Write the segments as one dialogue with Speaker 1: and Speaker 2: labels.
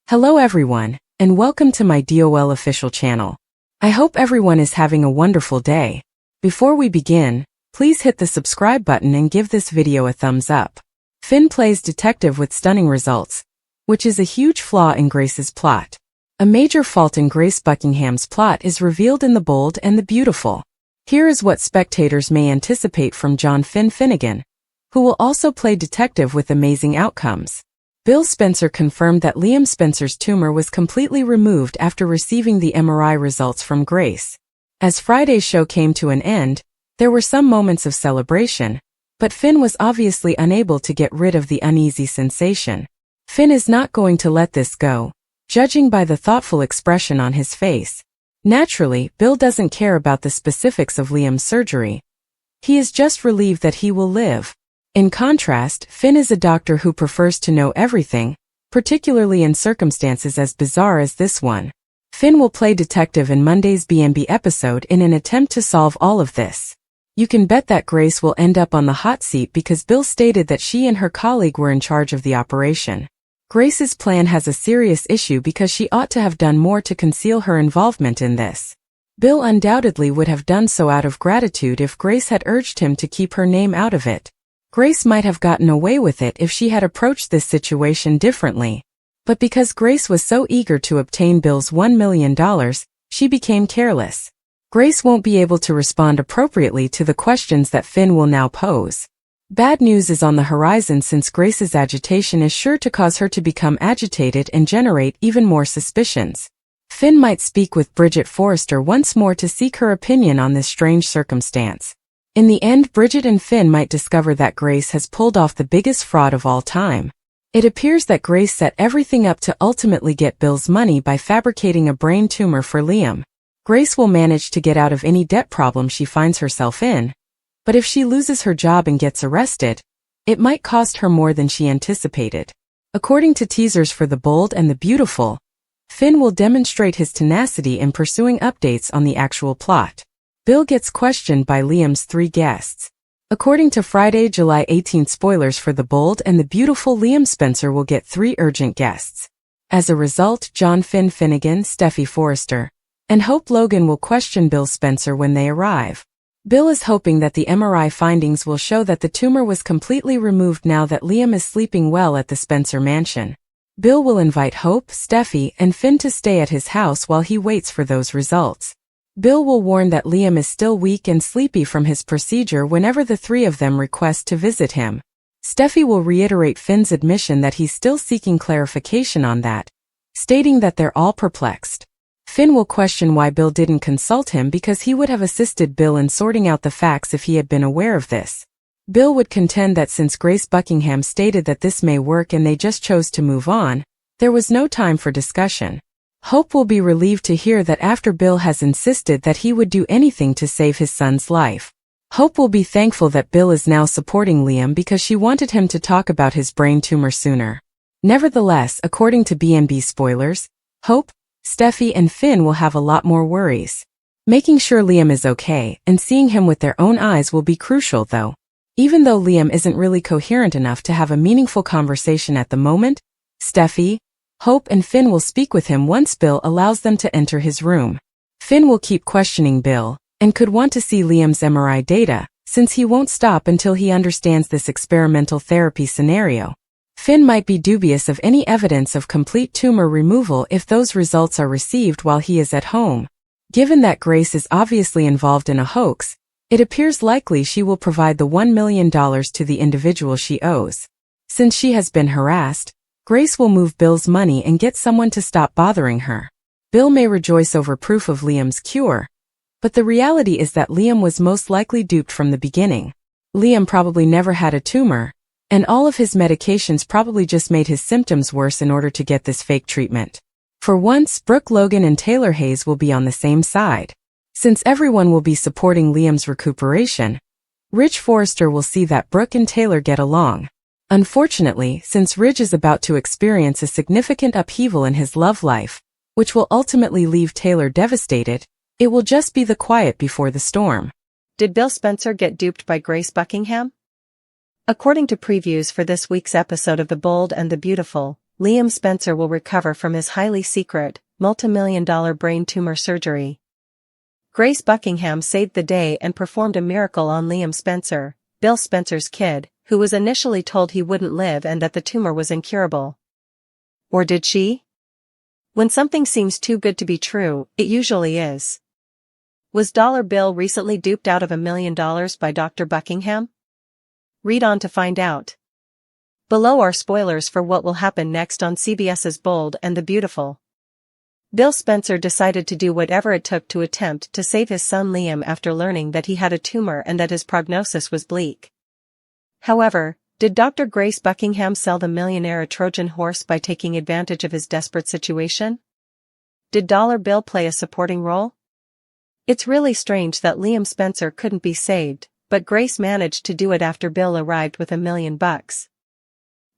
Speaker 1: Hello everyone, and welcome to my DOL official channel. I hope everyone is having a wonderful day. Before we begin, please hit the subscribe button and give this video a thumbs up. Finn plays detective with stunning results, which is a huge flaw in Grace's plot. A major fault in Grace Buckingham's plot is revealed in The Bold and the Beautiful. Here is what spectators may anticipate from John Finn Finnegan, who will also play detective with amazing outcomes. Bill Spencer confirmed that Liam Spencer's tumor was completely removed after receiving the MRI results from Grace. As Friday's show came to an end, there were some moments of celebration, but Finn was obviously unable to get rid of the uneasy sensation. Finn is not going to let this go, judging by the thoughtful expression on his face. Naturally, Bill doesn't care about the specifics of Liam's surgery. He is just relieved that he will live. In contrast, Finn is a doctor who prefers to know everything, particularly in circumstances as bizarre as this one. Finn will play detective in Monday's B&B episode in an attempt to solve all of this. You can bet that Grace will end up on the hot seat because Bill stated that she and her colleague were in charge of the operation. Grace's plan has a serious issue because she ought to have done more to conceal her involvement in this. Bill undoubtedly would have done so out of gratitude if Grace had urged him to keep her name out of it. Grace might have gotten away with it if she had approached this situation differently. But because Grace was so eager to obtain Bill's $1 million, she became careless. Grace won't be able to respond appropriately to the questions that Finn will now pose. Bad news is on the horizon since Grace's agitation is sure to cause her to become agitated and generate even more suspicions. Finn might speak with Bridget Forrester once more to seek her opinion on this strange circumstance. In the end, Bridget and Finn might discover that Grace has pulled off the biggest fraud of all time. It appears that Grace set everything up to ultimately get Bill's money by fabricating a brain tumor for Liam. Grace will manage to get out of any debt problem she finds herself in, but if she loses her job and gets arrested, it might cost her more than she anticipated. According to teasers for The Bold and the Beautiful, Finn will demonstrate his tenacity in pursuing updates on the actual plot. Bill gets questioned by Liam's 3 guests. According to Friday, July 18 spoilers for The Bold and the Beautiful, Liam Spencer will get 3 urgent guests. As a result, John Finn Finnegan, Steffi Forrester, and Hope Logan will question Bill Spencer when they arrive. Bill is hoping that the MRI findings will show that the tumor was completely removed now that Liam is sleeping well at the Spencer mansion. Bill will invite Hope, Steffi, and Finn to stay at his house while he waits for those results. Bill will warn that Liam is still weak and sleepy from his procedure whenever the 3 of them request to visit him. Steffi will reiterate Finn's admission that he's still seeking clarification on that, stating that they're all perplexed. Finn will question why Bill didn't consult him because he would have assisted Bill in sorting out the facts if he had been aware of this. Bill would contend that since Grace Buckingham stated that this may work and they just chose to move on, there was no time for discussion. Hope will be relieved to hear that after Bill has insisted that he would do anything to save his son's life. Hope will be thankful that Bill is now supporting Liam because she wanted him to talk about his brain tumor sooner. Nevertheless, according to B&B spoilers, Hope, Steffi, and Finn will have a lot more worries. Making sure Liam is okay and seeing him with their own eyes will be crucial though. Even though Liam isn't really coherent enough to have a meaningful conversation at the moment, Steffi, Hope, and Finn will speak with him once Bill allows them to enter his room. Finn will keep questioning Bill, and could want to see Liam's MRI data, since he won't stop until he understands this experimental therapy scenario. Finn might be dubious of any evidence of complete tumor removal if those results are received while he is at home. Given that Grace is obviously involved in a hoax, it appears likely she will provide the $1 million to the individual she owes. Since she has been harassed, Grace will move Bill's money and get someone to stop bothering her. Bill may rejoice over proof of Liam's cure, but the reality is that Liam was most likely duped from the beginning. Liam probably never had a tumor, and all of his medications probably just made his symptoms worse in order to get this fake treatment. For once, Brooke Logan and Taylor Hayes will be on the same side. Since everyone will be supporting Liam's recuperation, Rich Forrester will see that Brooke and Taylor get along. Unfortunately, since Ridge is about to experience a significant upheaval in his love life, which will ultimately leave Taylor devastated, it will just be the quiet before the storm.
Speaker 2: Did Bill Spencer get duped by Grace Buckingham? According to previews for this week's episode of The Bold and the Beautiful, Liam Spencer will recover from his highly secret, multi-million-dollar brain tumor surgery. Grace Buckingham saved the day and performed a miracle on Liam Spencer, Bill Spencer's kid, who was initially told he wouldn't live and that the tumor was incurable. Or did she? When something seems too good to be true, it usually is. Was Dollar Bill recently duped out of $1 million by Dr. Buckingham? Read on to find out. Below are spoilers for what will happen next on CBS's Bold and the Beautiful. Bill Spencer decided to do whatever it took to attempt to save his son Liam after learning that he had a tumor and that his prognosis was bleak. However, did Dr. Grace Buckingham sell the millionaire a Trojan horse by taking advantage of his desperate situation? Did Dollar Bill play a supporting role? It's really strange that Liam Spencer couldn't be saved, but Grace managed to do it after Bill arrived with $1 million.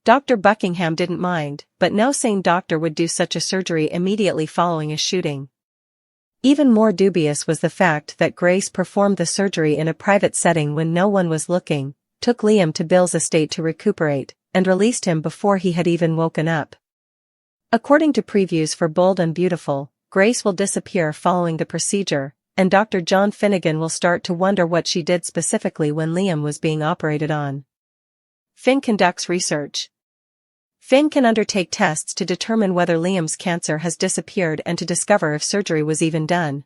Speaker 2: Dr. Buckingham didn't mind, but no sane doctor would do such a surgery immediately following a shooting. Even more dubious was the fact that Grace performed the surgery in a private setting when no one was looking, took Liam to Bill's estate to recuperate, and released him before he had even woken up. According to previews for Bold and Beautiful, Grace will disappear following the procedure, and Dr. John Finnegan will start to wonder what she did specifically when Liam was being operated on. Finn conducts research. Finn can undertake tests to determine whether Liam's cancer has disappeared and to discover if surgery was even done.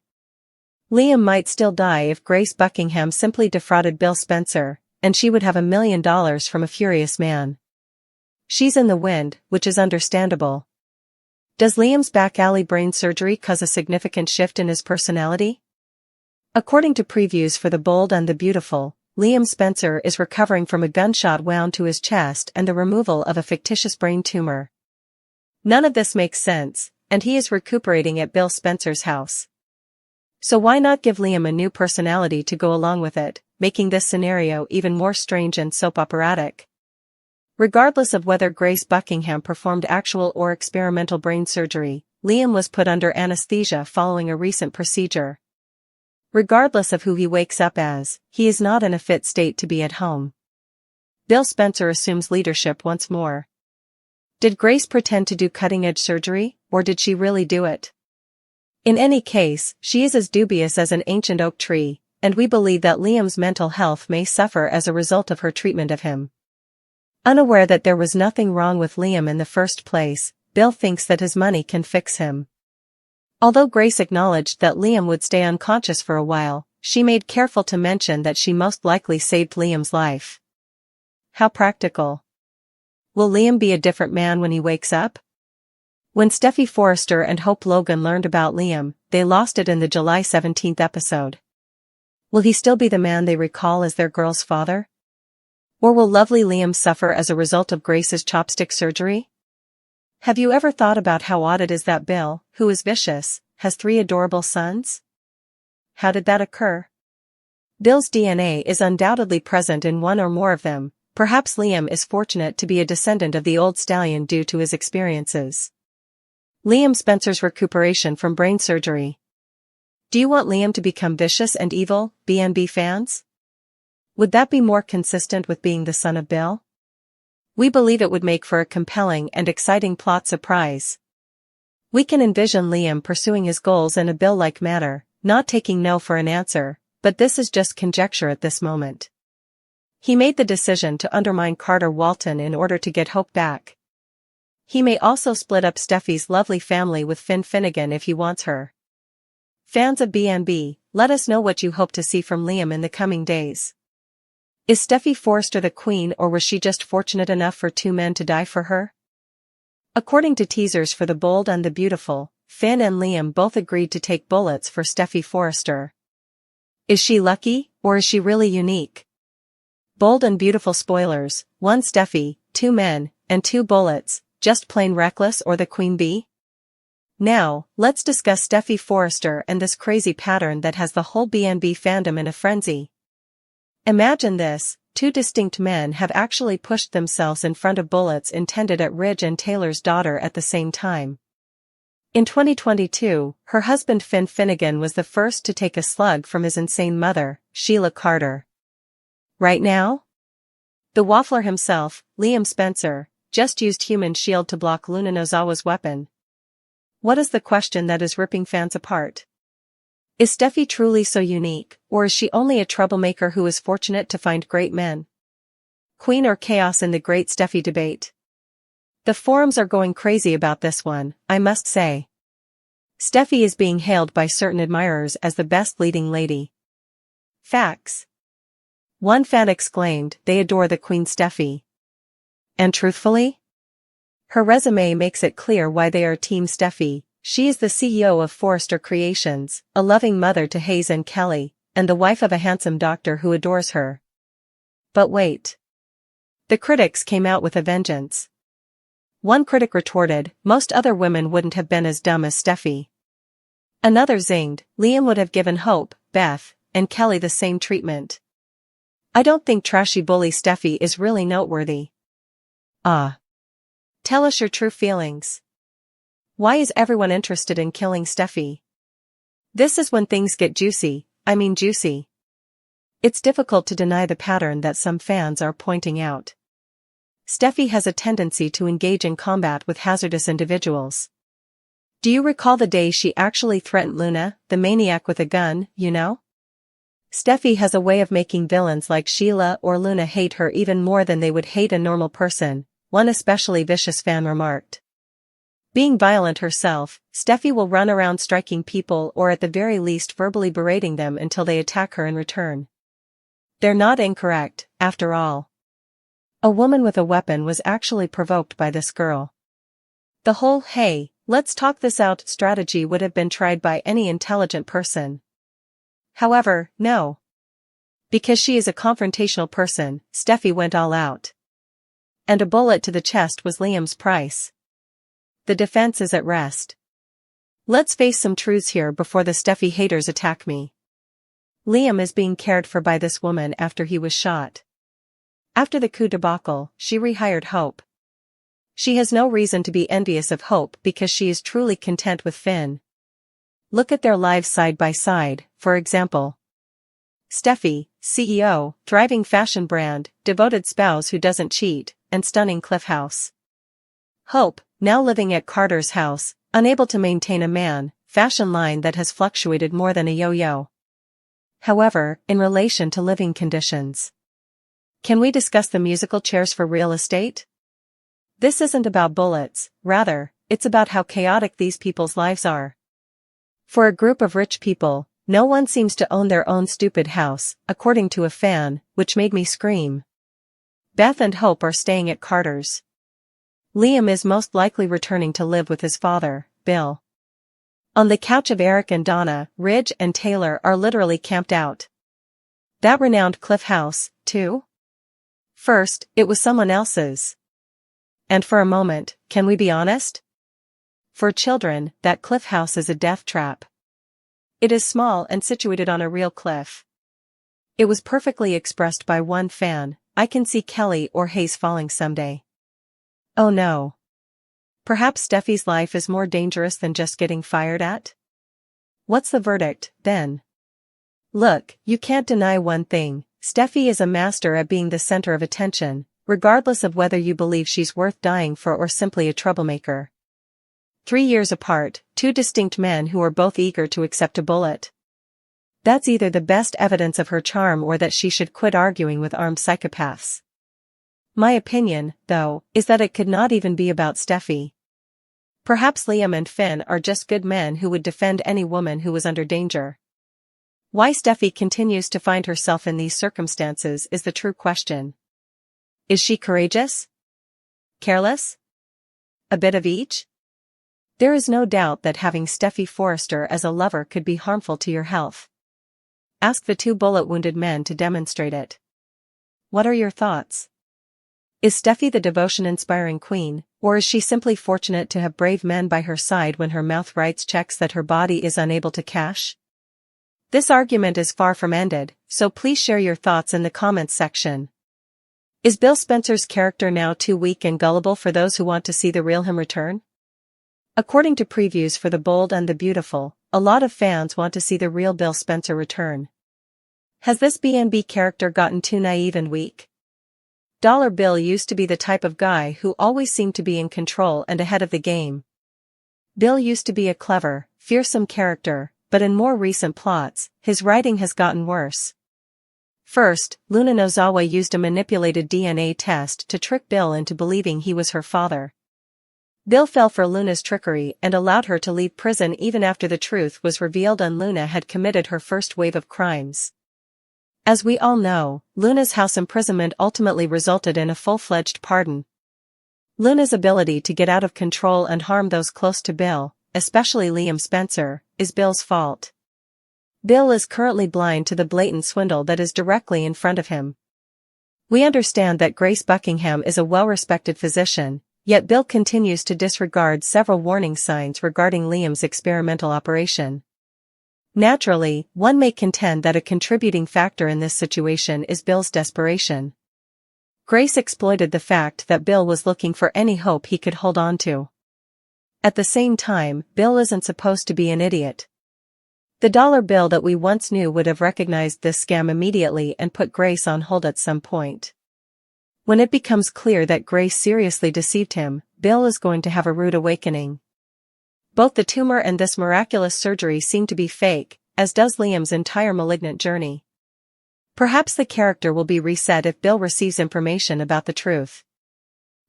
Speaker 2: Liam might still die if Grace Buckingham simply defrauded Bill Spencer, and she would have $1 million from a furious man. She's in the wind, which is understandable. Does Liam's back alley brain surgery cause a significant shift in his personality? According to previews for The Bold and the Beautiful, Liam Spencer is recovering from a gunshot wound to his chest and the removal of a fictitious brain tumor. None of this makes sense, and he is recuperating at Bill Spencer's house. So why not give Liam a new personality to go along with it, making this scenario even more strange and soap operatic? Regardless of whether Grace Buckingham performed actual or experimental brain surgery, Liam was put under anesthesia following a recent procedure. Regardless of who he wakes up as, he is not in a fit state to be at home. Bill Spencer assumes leadership once more. Did Grace pretend to do cutting-edge surgery, or did she really do it? In any case, she is as dubious as an ancient oak tree, and we believe that Liam's mental health may suffer as a result of her treatment of him. Unaware that there was nothing wrong with Liam in the first place, Bill thinks that his money can fix him. Although Grace acknowledged that Liam would stay unconscious for a while, she made careful to mention that she most likely saved Liam's life. How practical. Will Liam be a different man when he wakes up? When Steffi Forrester and Hope Logan learned about Liam, they lost it in the July 17th episode. Will he still be the man they recall as their girl's father? Or will lovely Liam suffer as a result of Grace's chopstick surgery? Have you ever thought about how odd it is that Bill, who is vicious, has 3 adorable sons? How did that occur? Bill's DNA is undoubtedly present in one or more of them. Perhaps Liam is fortunate to be a descendant of the old stallion due to his experiences. Liam Spencer's recuperation from brain surgery. Do you want Liam to become vicious and evil, BNB fans? Would that be more consistent with being the son of Bill? We believe it would make for a compelling and exciting plot surprise. We can envision Liam pursuing his goals in a Bill-like manner, not taking no for an answer, but this is just conjecture at this moment. He made the decision to undermine Carter Walton in order to get Hope back. He may also split up Steffi's lovely family with Finn Finnegan if he wants her. Fans of BNB, let us know what you hope to see from Liam in the coming days. Is Steffi Forrester the queen, or was she just fortunate enough for 2 men to die for her? According to teasers for The Bold and the Beautiful, Finn and Liam both agreed to take bullets for Steffi Forrester. Is she lucky, or is she really unique? Bold and Beautiful spoilers: 1 Steffi, 2 men, and 2 bullets, just plain reckless or the queen bee? Now, let's discuss Steffi Forrester and this crazy pattern that has the whole BNB fandom in a frenzy. Imagine this: 2 distinct men have actually pushed themselves in front of bullets intended at Ridge and Taylor's daughter at the same time. In 2022, her husband Finn Finnegan was the first to take a slug from his insane mother, Sheila Carter. Right now? The waffler himself, Liam Spencer, just used human shield to block Luna Nozawa's weapon. What is the question that is ripping fans apart? Is Steffi truly so unique, or is she only a troublemaker who is fortunate to find great men? Queen or chaos in the great Steffi debate? The forums are going crazy about this one, I must say. Steffi is being hailed by certain admirers as the best leading lady. Facts. One fan exclaimed they adore the Queen Steffi. And truthfully? Her resume makes it clear why they are Team Steffi. She is the CEO of Forrester Creations, a loving mother to Hayes and Kelly, and the wife of a handsome doctor who adores her. But wait. The critics came out with a vengeance. One critic retorted, most other women wouldn't have been as dumb as Steffi. Another zinged, Liam would have given Hope, Beth, and Kelly the same treatment. I don't think trashy bully Steffi is really noteworthy. Tell us your true feelings. Why is everyone interested in killing Steffi? This is when things get juicy, I mean juicy. It's difficult to deny the pattern that some fans are pointing out. Steffi has a tendency to engage in combat with hazardous individuals. Do you recall the day she actually threatened Luna, the maniac with a gun, you know? Steffi has a way of making villains like Sheila or Luna hate her even more than they would hate a normal person, one especially vicious fan remarked. Being violent herself, Steffi will run around striking people or at the very least verbally berating them until they attack her in return. They're not incorrect, after all. A woman with a weapon was actually provoked by this girl. The whole, hey, let's talk this out strategy would have been tried by any intelligent person. However, no. Because she is a confrontational person, Steffi went all out. And a bullet to the chest was Liam's price. The defense is at rest. Let's face some truths here before the Steffi haters attack me. Liam is being cared for by this woman after he was shot. After the coup debacle, she rehired Hope. She has no reason to be envious of Hope because she is truly content with Finn. Look at their lives side by side, for example. Steffi, CEO, thriving fashion brand, devoted spouse who doesn't cheat, and stunning Cliff House. Hope, now living at Carter's house, unable to maintain a man, fashion line that has fluctuated more than a yo-yo. However, in relation to living conditions. Can we discuss the musical chairs for real estate? This isn't about bullets, rather, it's about how chaotic these people's lives are. For a group of rich people, no one seems to own their own stupid house, according to a fan, which made me scream. Beth and Hope are staying at Carter's. Liam is most likely returning to live with his father, Bill. On the couch of Eric and Donna, Ridge and Taylor are literally camped out. That renowned Cliff House, too? First, it was someone else's. And for a moment, can we be honest? For children, that Cliff House is a death trap. It is small and situated on a real cliff. It was perfectly expressed by one fan, I can see Kelly or Hayes falling someday. Oh no. Perhaps Steffi's life is more dangerous than just getting fired at? What's the verdict, then? Look, you can't deny one thing, Steffi is a master at being the center of attention, regardless of whether you believe she's worth dying for or simply a troublemaker. 3 years apart, two distinct men who are both eager to accept a bullet. That's either the best evidence of her charm or that she should quit arguing with armed psychopaths. My opinion, though, is that it could not even be about Steffi. Perhaps Liam and Finn are just good men who would defend any woman who was under danger. Why Steffi continues to find herself in these circumstances is the true question. Is she courageous? Careless? A bit of each? There is no doubt that having Steffi Forrester as a lover could be harmful to your health. Ask the 2 bullet-wounded men to demonstrate it. What are your thoughts? Is Steffi the devotion-inspiring queen, or is she simply fortunate to have brave men by her side when her mouth writes checks that her body is unable to cash? This argument is far from ended, so please share your thoughts in the comments section. Is Bill Spencer's character now too weak and gullible for those who want to see the real him return? According to previews for The Bold and the Beautiful, a lot of fans want to see the real Bill Spencer return. Has this B&B character gotten too naive and weak? Dollar Bill used to be the type of guy who always seemed to be in control and ahead of the game. Bill used to be a clever, fearsome character, but in more recent plots, his writing has gotten worse. First, Luna Nozawa used a manipulated DNA test to trick Bill into believing he was her father. Bill fell for Luna's trickery and allowed her to leave prison even after the truth was revealed and Luna had committed her first wave of crimes. As we all know, Luna's house imprisonment ultimately resulted in a full-fledged pardon. Luna's ability to get out of control and harm those close to Bill, especially Liam Spencer, is Bill's fault. Bill is currently blind to the blatant swindle that is directly in front of him. We understand that Grace Buckingham is a well-respected physician, yet Bill continues to disregard several warning signs regarding Liam's experimental operation. Naturally, one may contend that a contributing factor in this situation is Bill's desperation. Grace exploited the fact that Bill was looking for any hope he could hold on to. At the same time, Bill isn't supposed to be an idiot. The dollar bill that we once knew would have recognized this scam immediately and put Grace on hold at some point. When it becomes clear that Grace seriously deceived him, Bill is going to have a rude awakening. Both the tumor and this miraculous surgery seem to be fake, as does Liam's entire malignant journey. Perhaps the character will be reset if Bill receives information about the truth.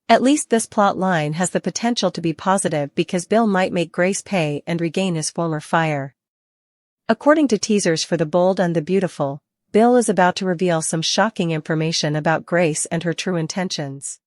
Speaker 2: At least this plot line has the potential to be positive because Bill might make Grace pay and regain his former fire. According to teasers for The Bold and the Beautiful, Bill is about to reveal some shocking information about Grace and her true intentions.